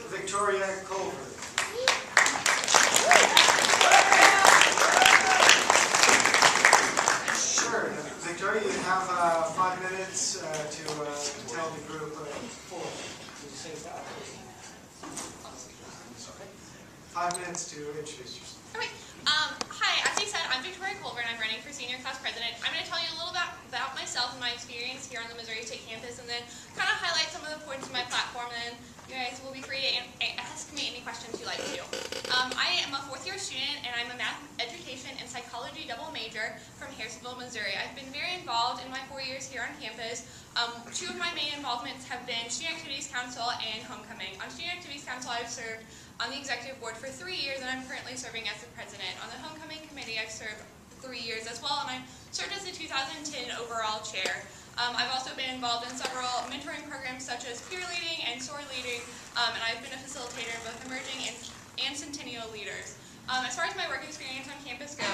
Victoria Culver. Sure, Victoria, you have 5 minutes to tell the group to say that. 5 minutes to introduce yourself. Okay. Hi, as you said, I'm Victoria Culver and I'm running for senior class president. I'm going to tell you a little bit about myself and my experience here on the Missouri State campus, and then kind of highlight some of the points of my platform, and then you guys will be free to ask me any questions you like to. I am a 4th-year student, and I'm a math education and psychology double major from Harrisonville, Missouri. I've been very involved in my 4 years here on campus. 2 of my main involvements have been Student Activities Council and Homecoming. On Student Activities Council, I've served on the executive board for 3 years, and I'm currently serving as the president. On the Homecoming Committee, I've served 3 years as well, and I served as the 2010 overall chair. I've also been involved in several mentoring programs such as peer leading and SOAR leading, and I've been a facilitator in both emerging and centennial leaders. As far as my work experience on campus goes,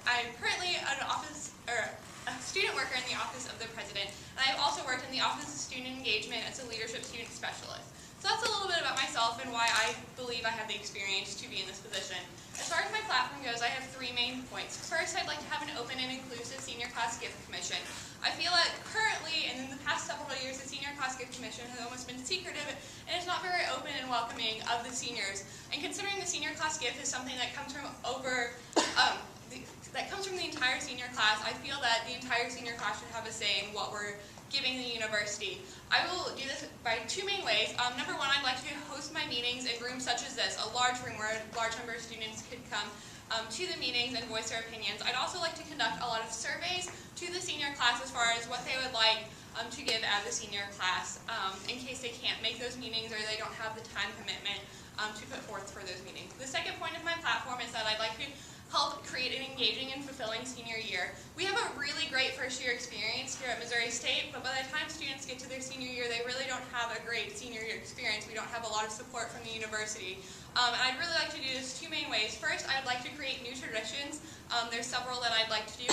I'm currently a student worker in the Office of the President, and I've also worked in the Office of Student Engagement as a leadership student specialist. So that's a little bit about myself and why I believe I have the experience to be in this position. As far as my platform goes, I have 3 main points. First, I'd like to have an open and inclusive senior class gift commission. I feel that currently, and in the past several years, the senior class gift commission has almost been secretive, and it's not very open and welcoming of the seniors. And considering the senior class gift is something that comes from the entire senior class, I feel that the entire senior class should have a say in what we're giving the university. I will do this by 2 main ways. Number 1, I'd like to host my meetings in rooms such as this, a large room where a large number of students could come to the meetings and voice their opinions. I'd also like to conduct a lot of surveys to the senior class as far as what they would like to give as a senior class in case they can't make those meetings or they don't have the time commitment to put forth for those meetings. The second point of my platform is that I'd like to help create an engaging and fulfilling senior year. We have a really great first-year experience here at Missouri State, but by the time students get to their senior year, they really don't have a great senior year experience. We don't have a lot of support from the university. And I'd really like to do this 2 main ways. First, I'd like to create new traditions. There's several that I'd like to do.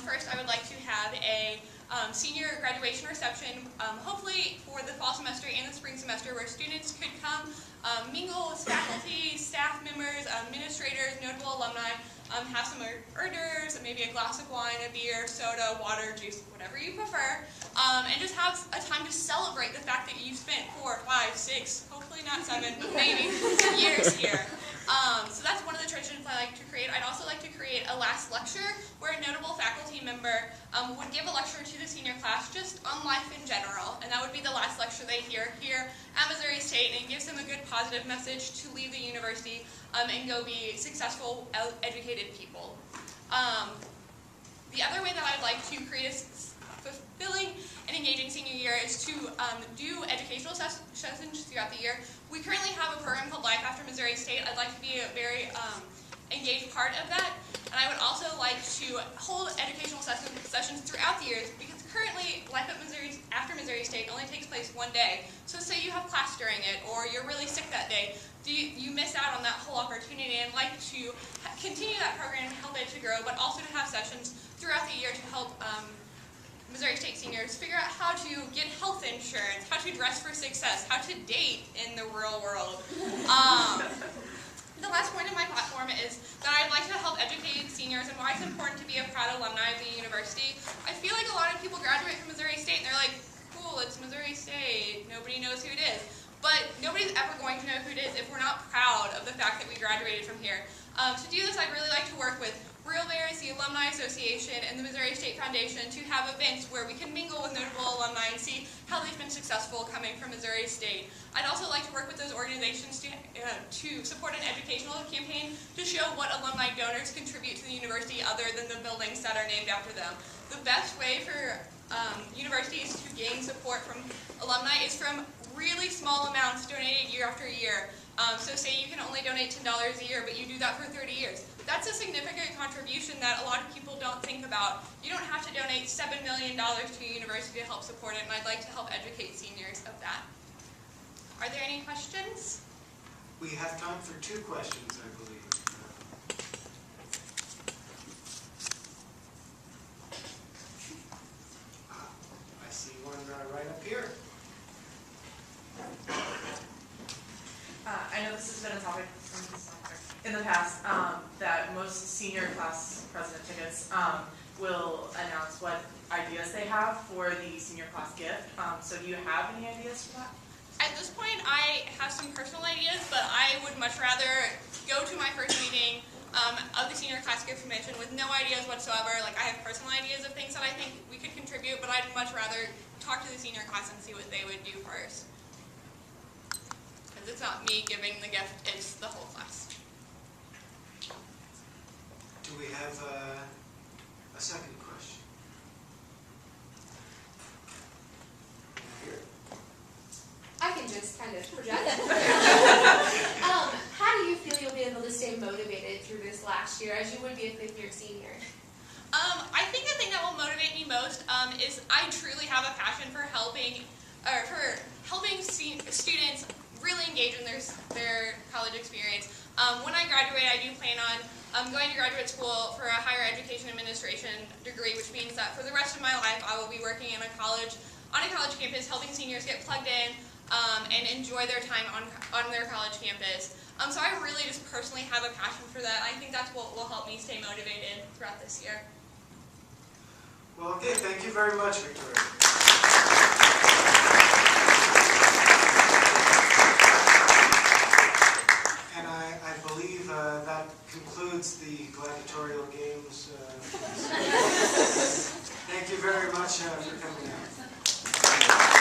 First, I would like to have a senior graduation reception, hopefully for the fall semester and the spring semester, where students could come mingle with faculty, staff members, administrators, notable alumni, have some hors d'oeuvres, maybe a glass of wine, a beer, soda, water, juice, whatever you prefer, and just have a time to celebrate the fact that you've spent 4, 5, 6, hopefully not 7, but maybe years here. So that's one of the traditions I like to create. I'd also like to create a last lecture where a notable faculty member would give a lecture to the senior class just on life in general, and that would be the last lecture they hear here at Missouri State, and it gives them a good positive message to leave the university and go be successful, educated people. The other way that I'd like to create a fulfilling and engaging senior year is to do educational sessions throughout the year. We currently have a program called Life After Missouri State. I'd like to be a very engaged part of that, and I would also like to hold educational sessions throughout the years, because currently Life After Missouri State only takes place 1 day. So say you have class during it, or you're really sick that day, you miss out on that whole opportunity, and like to continue that program and help it to grow, but also to have sessions throughout the year to help Missouri State seniors figure out how to get health insurance, how to dress for success, how to date in the real world. The last point of my platform is that I'd like to help educate seniors and why it's important to be a proud alumni of the university. I feel like a lot of people graduate from Missouri State and they're like, cool, it's Missouri State, nobody knows who it is. But nobody's ever going to know who it is if we're not proud of the fact that we graduated from here. To do this, I'd really like to work with Real Bears, the Alumni Association, and the Missouri State Foundation to have events where we can mingle with notable alumni and see how they've been successful coming from Missouri State. I'd also like to work with those organizations to support an educational campaign to show what alumni donors contribute to the university other than the buildings that are named after them. The best way for universities to gain support from alumni is from really small amounts donated year after year. So say you can only donate $10 a year, but you do that for 30 years. That's a significant contribution that a lot of people don't think about. You don't have to donate $7 million to a university to help support it, and I'd like to help educate seniors of that. Are there any questions? We have time for 2 questions, I believe. I see one right up here. I know this has been a topic in the past, that most senior class president tickets will announce what ideas they have for the senior class gift. So do you have any ideas for that? At this point, I have some personal ideas, but I would much rather go to my first meeting of the senior class gift convention with no ideas whatsoever. Like, I have personal ideas of things that I think we could contribute, but I'd much rather talk to the senior class and see what they would do first. Because it's not me giving the gift, it's the whole class. Do we have a second question? Here. I can just kind of project. How do you feel you'll be able to stay motivated through this last year as you would be a fifth-year senior? I think the thing that will motivate me most is I truly have a passion for helping students really engage in their college experience. When I graduate, I do plan on going to graduate school for a higher education administration degree, which means that for the rest of my life, I will be working on a college campus, helping seniors get plugged in and enjoy their time on their college campus. So I really just personally have a passion for that. I think that's what will help me stay motivated throughout this year. Well, okay, thank you very much, Victoria. And I believe that concludes the gladiatorial games. Thank you very much for coming out.